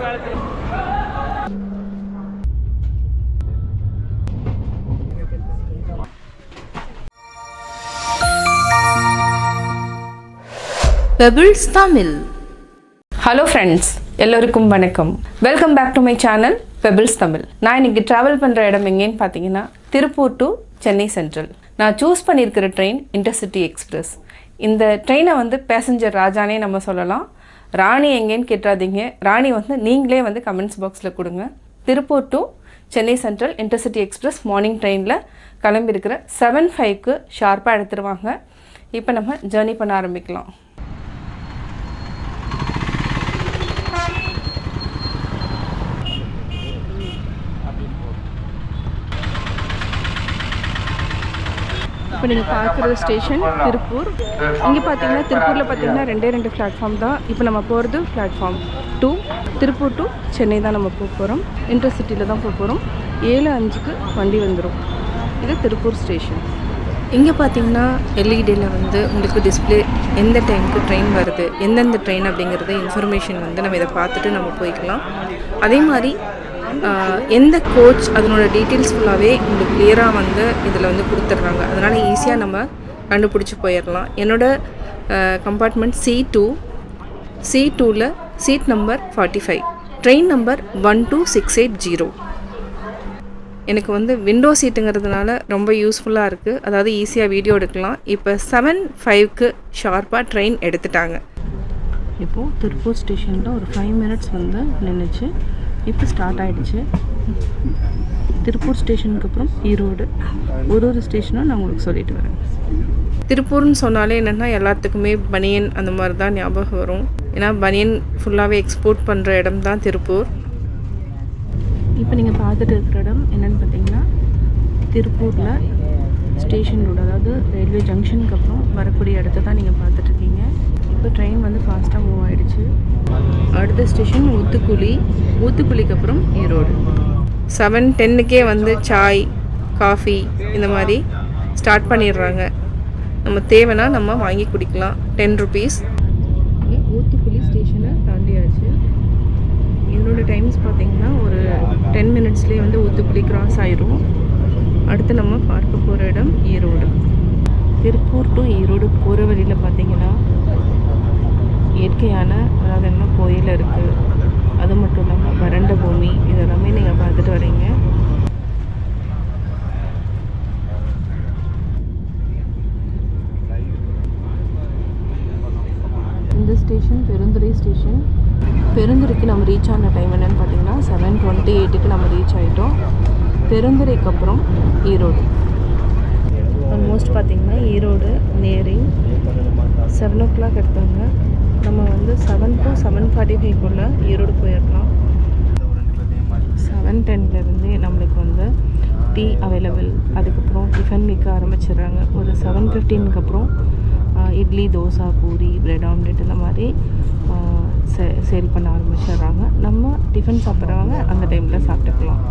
Pebbles Tamil. Hello friends, எல்லோருக்கும் வணக்கம். Welcome back to my channel Pebbles Tamil. நான் இன்னைக்கு ட்ராவல் பண்ணுற இடம் எங்கேன்னு பார்த்தீங்கன்னா திருப்பூர் டு சென்னை சென்ட்ரல். நான் சூஸ் பண்ணியிருக்கிற ட்ரெயின் இன்டர்சிட்டி எக்ஸ்பிரஸ். இந்த ட்ரெயினை வந்து பேசஞ்சர் ராஜானே நம்ம சொல்லலாம். ராணி எங்கேன்னு கேட்டாதீங்க. ராணி வந்து நீங்களே வந்து கமெண்ட்ஸ் பாக்ஸில் கொடுங்க. Tiruppur to Chennai central intercity express morning ட்ரெயினில் கிளம்பியிருக்கிற 7:05க்கு ஷார்ப்பாக எடுத்துருவாங்க. இப்போ நம்ம ஜேர்னி பண்ண ஆரம்பிக்கலாம். இப்போ நீங்கள் பார்க்குற ஸ்டேஷன் திருப்பூர். இங்கே பார்த்தீங்கன்னா திருப்பூரில் பார்த்தீங்கன்னா ரெண்டு பிளாட்ஃபார்ம் தான். இப்போ நம்ம போகிறது பிளாட்ஃபார்ம் 2. திருப்பூர் டு சென்னை தான் நம்ம போக போகிறோம். இன்டர்சிட்டியில் தான் போக போகிறோம். 7:05க்கு வண்டி வந்துடும். இது திருப்பூர் ஸ்டேஷன். இங்கே பார்த்தீங்கன்னா எல்இடியில் வந்து உங்களுக்கு டிஸ்பிளே எந்த டைமுக்கு ட்ரெயின் வருது, எந்தெந்த ட்ரெயின் அப்படிங்கிறது இன்ஃபர்மேஷன் வந்து நம்ம இதை பார்த்துட்டு நம்ம போய்க்கலாம். அதே மாதிரி எந்த கோச் அதனோட டீட்டெயில்ஸ் ஃபுல்லாகவே உங்களுக்கு கிளியராக வந்து இதில் வந்து கொடுத்துட்றாங்க. அதனால் ஈஸியாக நம்ம கண்டுபிடிச்சி போயிடலாம். என்னோடய கம்பார்ட்மெண்ட் C2ல் சீட் நம்பர் 45, ட்ரெயின் நம்பர் 12680. எனக்கு வந்து விண்டோ சீட்டுங்கிறதுனால ரொம்ப யூஸ்ஃபுல்லாக இருக்குது. அதாவது ஈஸியாக வீடியோ எடுக்கலாம். இப்போ 7:05க்கு ஷார்ப்பாக ட்ரெயின் எடுத்துட்டாங்க. இப்போது திருப்பூர் ஸ்டேஷனில் ஒரு 5 மினிட்ஸ் வந்து நின்றுச்சு. இப்போ ஸ்டார்ட் ஆகிடுச்சு. திருப்பூர் ஸ்டேஷனுக்கு அப்புறம் ஈரோடு. ஒரு ஸ்டேஷனும் நான் உங்களுக்கு சொல்லிட்டு வரேன். திருப்பூர்னு சொன்னாலே என்னென்னா எல்லாத்துக்குமே பனியன் அந்த மாதிரி தான் ஞாபகம் வரும். ஏன்னா பனியன் ஃபுல்லாகவே எக்ஸ்போர்ட் பண்ணுற இடம் தான் திருப்பூர். இப்போ நீங்கள் பார்த்துட்டு இருக்கிற இடம் என்னென்னு பார்த்தீங்கன்னா திருப்பூரில் ஸ்டேஷன் ரோடு, அதாவது ரயில்வே ஜங்ஷனுக்கு அப்புறம் வரக்கூடிய இடத்த தான் நீங்கள் பார்த்துட்ருக்கீங்க. இப்போ ட்ரெயின் வந்து ஃபாஸ்ட்டாக மூவ் ஆகிடுச்சு. அடுத்த ஸ்டேஷன் ஊத்துக்குளிக்கு அப்புறம் ஈரோடு. 7:10க்கே வந்து சாய், காஃபி இந்த மாதிரி ஸ்டார்ட் பண்ணிடுறாங்க. நம்ம தேவைன்னா நம்ம வாங்கி குடிக்கலாம். 10 rupees. ஊத்துக்குளி ஸ்டேஷனை தாண்டியாச்சு. என்னோடய டைம்ஸ் பார்த்திங்கன்னா ஒரு 10 மினிட்ஸ்லேயே வந்து ஊத்துக்குளி கிராஸ் ஆயிரும். அடுத்து நம்ம பார்க்க போகிற இடம் ஈரோடு. திருப்பூர் டு ஈரோடு போகிற வழியில் பார்த்திங்கன்னா இயற்கையான அதாவது என்ன கோயில் இருக்குது, அது மட்டும் இல்லாமல் வறண்ட பூமி, இதெல்லாமே நீங்கள் பார்த்துட்டு வரீங்க. இந்த ஸ்டேஷன் பெருந்துறை ஸ்டேஷன். பெருந்துறைக்கு நம்ம ரீச் ஆன டைம் என்னென்னு பார்த்தீங்கன்னா 7:28க்கு நம்ம ரீச் ஆகிட்டோம். பெருந்துறைக்கு அப்புறம் ஈரோடு. ஆல்மோஸ்ட் பார்த்திங்கன்னா ஈரோடு நியரிங் 7 o'clock எடுத்தாங்க. நம்ம வந்து 7 to 7:45க்குள்ளே ஈரோடு போயிடலாம். 7:10லேருந்தே நம்மளுக்கு வந்து டீ அவைலபிள். அதுக்கப்புறம் டிஃபன் விற்க ஆரம்பிச்சிடுறாங்க. ஒரு 7:15க்கு அப்புறம் இட்லி, தோசை, பூரி, பிரெட் ஆம்லெட் இந்த மாதிரி சேல் பண்ண ஆரம்பிச்சிடுறாங்க. நம்ம டிஃபன் சாப்பிட்றவங்க அந்த டைமில் சாப்பிட்டுக்கலாம்.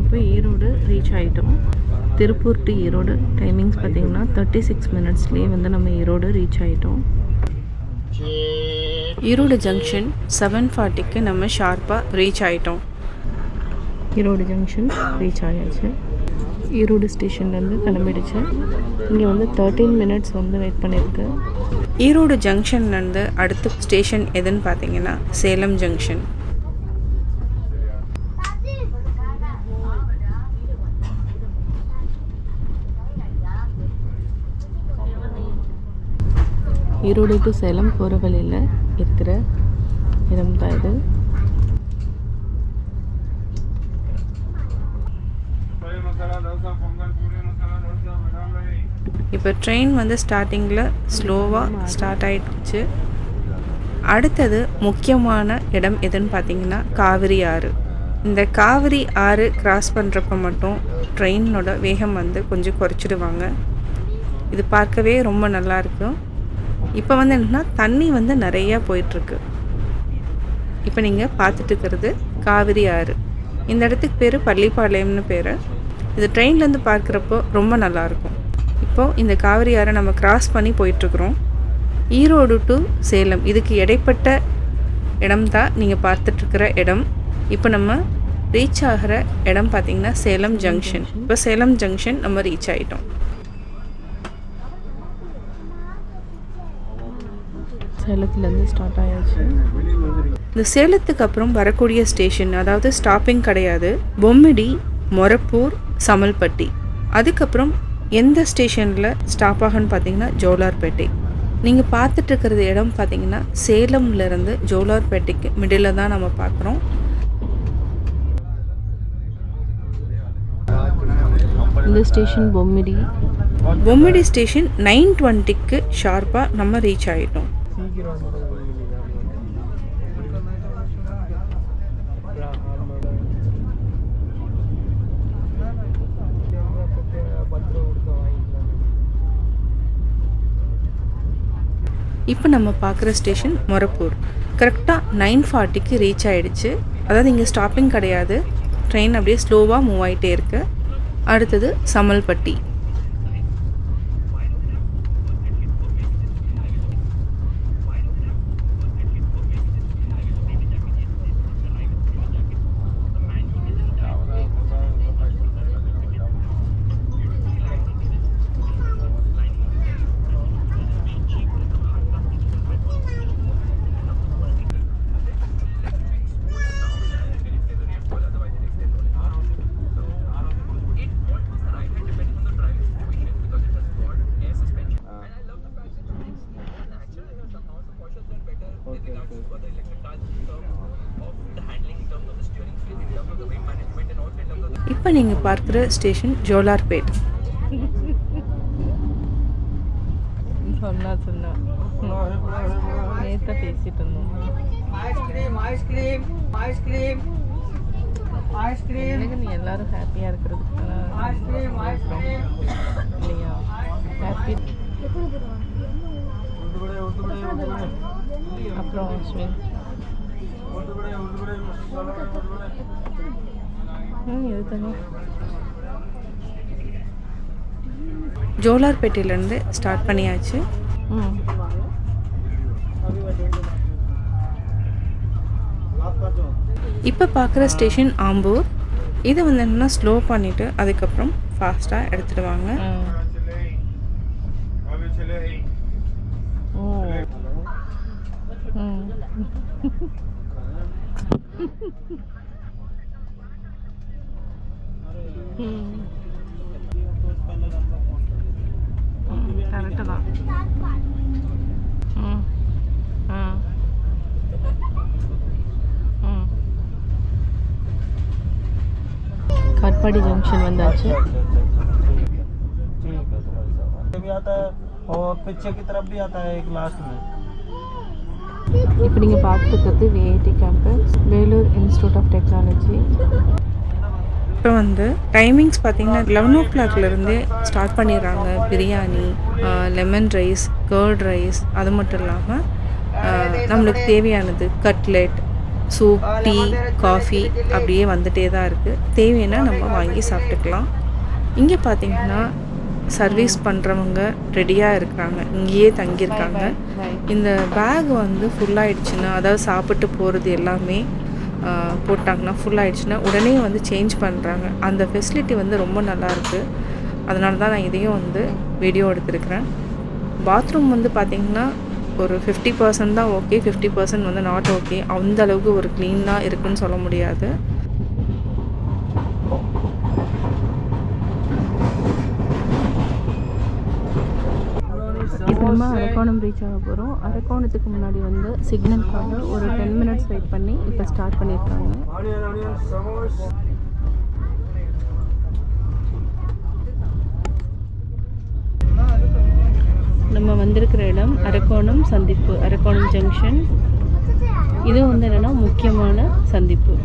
இப்போ ஈரோடு ரீச் ஆகிட்டோம். திருப்பூர் டு ஈரோடு டைமிங்ஸ் பார்த்திங்கன்னா 36 மினிட்ஸ்லேயே வந்து நம்ம ஈரோடு ரீச் ஆகிட்டோம். ஈரோடு ஜங்ஷன் 7:40க்கு நம்ம ஷார்ப்பாக ரீச் ஆகிட்டோம். ஈரோடு ஜங்ஷன் ரீச் ஆகியாச்சு. ஈரோடு ஸ்டேஷன்லேருந்து கிளம்பிடுச்சு. இங்கே வந்து 13 மினிட்ஸ் வந்து வெயிட் பண்ணியிருக்கு. ஈரோடு ஜங்ஷன்லேருந்து அடுத்த ஸ்டேஷன் எதுன்னு பார்த்தீங்கன்னா சேலம் ஜங்ஷன். ஈரோடு டு சேலம் போகிற வழியில் இருக்கிற இடம் தான் இது. இப்போ ட்ரெயின் வந்து ஸ்டார்டிங்கில் ஸ்லோவாக ஸ்டார்ட் ஆகிடுச்சு. அடுத்தது முக்கியமான இடம் எதுன்னு பார்த்தீங்கன்னா காவிரி ஆறு. இந்த காவிரி ஆறு கிராஸ் பண்ணுறப்ப மட்டும் ட்ரெயினோட வேகம் வந்து கொஞ்சம் குறைச்சிடுவாங்க. இது பார்க்கவே ரொம்ப நல்லாயிருக்கும். இப்போ வந்து என்னென்னா தண்ணி வந்து நிறையா போயிட்டுருக்கு. இப்போ நீங்கள் பார்த்துட்டு இருக்கிறது காவிரி ஆறு. இந்த இடத்துக்கு பேர் பள்ளிப்பாளையம்னு பேர். இது ட்ரெயின்லேருந்து பார்க்குறப்போ ரொம்ப நல்லாயிருக்கும். இப்போது இந்த காவிரி ஆறை நம்ம கிராஸ் பண்ணி போயிட்டுருக்குறோம். ஈரோடு டு சேலம் இதுக்கு இடைப்பட்ட இடம் தான் நீங்கள் பார்த்துட்ருக்கிற இடம். இப்போ நம்ம ரீச் ஆகிற இடம் பார்த்திங்கன்னா சேலம் ஜங்ஷன். இப்போ சேலம் ஜங்ஷன் நம்ம ரீச் ஆகிட்டோம். சேலத்துலேருந்து ஸ்டார்ட் ஆயாச்சு. இந்த சேலத்துக்கு அப்புறம் வரக்கூடிய ஸ்டேஷன், அதாவது ஸ்டாப்பிங் கிடையாது, பொம்மிடி, மொரப்பூர், சமல்பட்டி. அதுக்கப்புறம் எந்த ஸ்டேஷனில் ஸ்டாப் ஆகுன்னு பார்த்தீங்கன்னா ஜோலார்பேட்டை. நீங்கள் பார்த்துட்ருக்கிறது இடம் பார்த்தீங்கன்னா சேலம்லேருந்து ஜோலார்பேட்டைக்கு மிடில் தான் நம்ம பார்க்குறோம். இந்த ஸ்டேஷன் பொம்மிடி ஸ்டேஷன் 9:20க்கு ஷார்ப்பாக நம்ம ரீச் ஆகிட்டோம். இப்போ நம்ம பார்க்குற ஸ்டேஷன் மொரப்பூர். கரெக்டாக 9:40க்கு ரீச் ஆகிடுச்சு. அதாவது இங்கே ஸ்டாப்பிங் கிடையாது, ட்ரெயின் அப்படியே ஸ்லோவாக மூவ் ஆகிட்டே இருக்குது. அடுத்தது சமல்பட்டி. இப்போ நீங்கள் பார்க்குற ஸ்டேஷன் ஜோலார்பேட். சொன்னா நேற்று பேசிட்டு இருந்தோம். நீ எல்லாரும் ஹாப்பியாக இருக்கிறதுக்கு இல்லையா? ஹாப்பி. அப்புறம் அஸ்வின் ஜோலார்பேட்டையிலேருந்து ஸ்டார்ட் பண்ணியாச்சு. இப்போ பார்க்குற ஸ்டேஷன் ஆம்பூர். இதை வந்து என்னென்னா ஸ்லோ பண்ணிவிட்டு அதுக்கப்புறம் ஃபாஸ்ட்டாக எடுத்துடுவாங்க. கரெக்டு தான். காட்பாடி ஜங்ஷன் வந்தாச்சு. இப்போ நீங்கள் பார்த்துருக்கிறது VIT campus, Vellore Institute of Technology. இப்போ வந்து டைமிங்ஸ் பார்த்திங்கன்னா 11 o'clockலேருந்தே ஸ்டார்ட் பண்ணிடுறாங்க. Biryani, lemon rice, curd rice, அது மட்டும் இல்லாமல் நம்மளுக்கு தேவையானது கட்லெட், சூப், டீ, காஃபி அப்படியே வந்துகிட்டே தான் இருக்குது. தேவைன்னா நம்ம வாங்கி சாப்பிட்டுக்கலாம். இங்கே பார்த்திங்கன்னா சர்வீஸ் பண்ணுறவங்க ரெடியாக இருக்கிறாங்க, இங்கேயே தங்கியிருக்காங்க. இந்த பேக் வந்து ஃபுல்லாகிடுச்சுன்னா, அதாவது சாப்பிட்டு போகிறது எல்லாமே போட்டாங்கன்னா ஃபுல்லாகிடுச்சுன்னா உடனே வந்து சேஞ்ச் பண்ணுறாங்க. அந்த ஃபெசிலிட்டி வந்து ரொம்ப நல்லாயிருக்கு. அதனால தான் நான் இதையும் வந்து வீடியோ எடுத்துருக்கிறேன். பாத்ரூம் வந்து பார்த்திங்கன்னா ஒரு 50% தான் ஓகே, 50% வந்து நாட் ஓகே. அந்த அளவுக்கு ஒரு க்ளீனாக இருக்குன்னு சொல்ல முடியாது. இப்போ நம்ம அரக்கோணம் ரீச் ஆக போகிறோம். அரக்கோணத்துக்கு முன்னாடி வந்து சிக்னலுக்காக ஒரு 10 minutes வெயிட் பண்ணி இப்போ ஸ்டார்ட் பண்ணியிருக்காங்க. நம்ம வந்திருக்கிற இடம் அரக்கோணம் சந்திப்பு, அரக்கோணம் ஜங்ஷன். இது வந்து என்னென்னா முக்கியமான சந்திப்பு.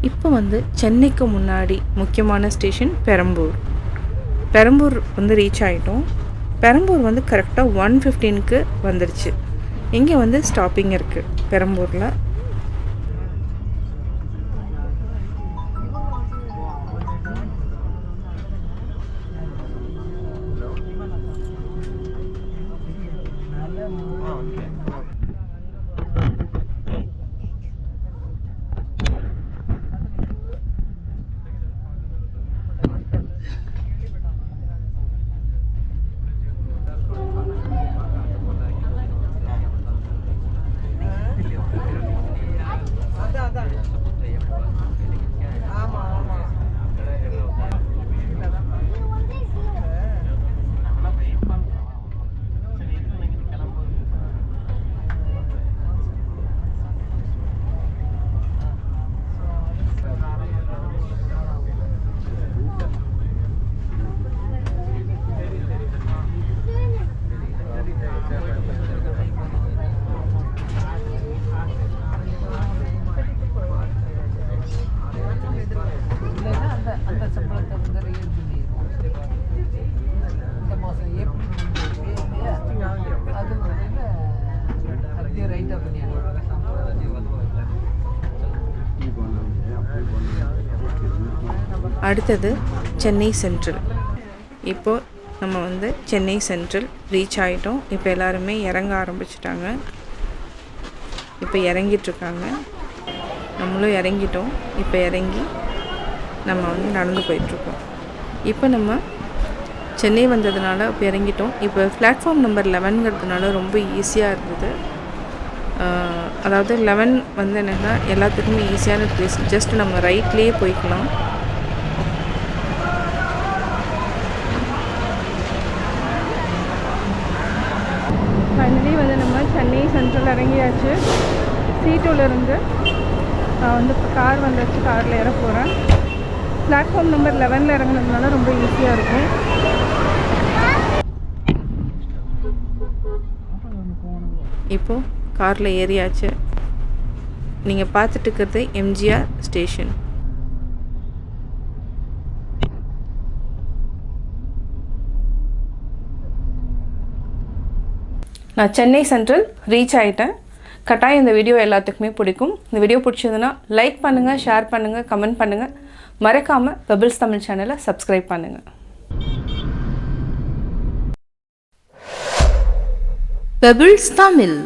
இப்போ வந்து சென்னைக்கு முன்னாடி முக்கியமான ஸ்டேஷன் பெரம்பூர். பெரம்பூர் வந்து ரீச் ஆகிட்டோம். பெரம்பூர் வந்து கரெக்டாக 1:15க்கு வந்துருச்சு. இங்கே வந்து ஸ்டாப்பிங் இருக்குது பெரம்பூரில். அடுத்தது சென்னை சென்ட்ரல். இப்போது நம்ம வந்து சென்னை சென்ட்ரல் ரீச் ஆகிட்டோம். இப்போ எல்லாருமே இறங்க ஆரம்பிச்சிட்டாங்க. இப்போ இறங்கிட்டுருக்காங்க. நம்மளும் இறங்கிட்டோம். இப்போ இறங்கி நம்ம வந்து நடந்து போயிட்டுருக்கோம். இப்போ நம்ம சென்னை வந்ததுனால இப்போ இறங்கிட்டோம். இப்போ பிளாட்ஃபார்ம் நம்பர் 11ங்கிறதுனால ரொம்ப ஈஸியாக இருந்தது. அதாவது 11 வந்து என்னென்னா எல்லாத்துக்குமே ஈஸியான ப்ளேஸ். ஜஸ்ட் நம்ம ரைட்லேயே போய்க்கலாம். ஃபைனலி வந்து நம்ம சென்னை சென்ட்ரல் இறங்கியாச்சு. C2லேருந்து நான் வந்து இப்போ கார் வந்துச்சு. காரில் ஏற போகிறேன். பிளாட்ஃபார்ம் நம்பர் 11ல் இறங்குனதுனால ரொம்ப ஈஸியாக இருக்கும். இப்போது காரில் ஏறியாச்சு. நீங்கள் பார்த்துட்டு இருக்கிறது எம்ஜிஆர் ஸ்டேஷன். நான் சென்னை சென்ட்ரல் ரீச் ஆகிட்டேன். கட்டாயம் இந்த வீடியோ எல்லாத்துக்குமே பிடிக்கும். இந்த வீடியோ பிடிச்சதுன்னா லைக் பண்ணுங்கள், ஷேர் பண்ணுங்கள், கமெண்ட் பண்ணுங்கள். மறக்காமல் பெபிள்ஸ் தமிழ் சேனலை சப்ஸ்கிரைப் பண்ணுங்கள். பெபிள்ஸ் தமிழ்.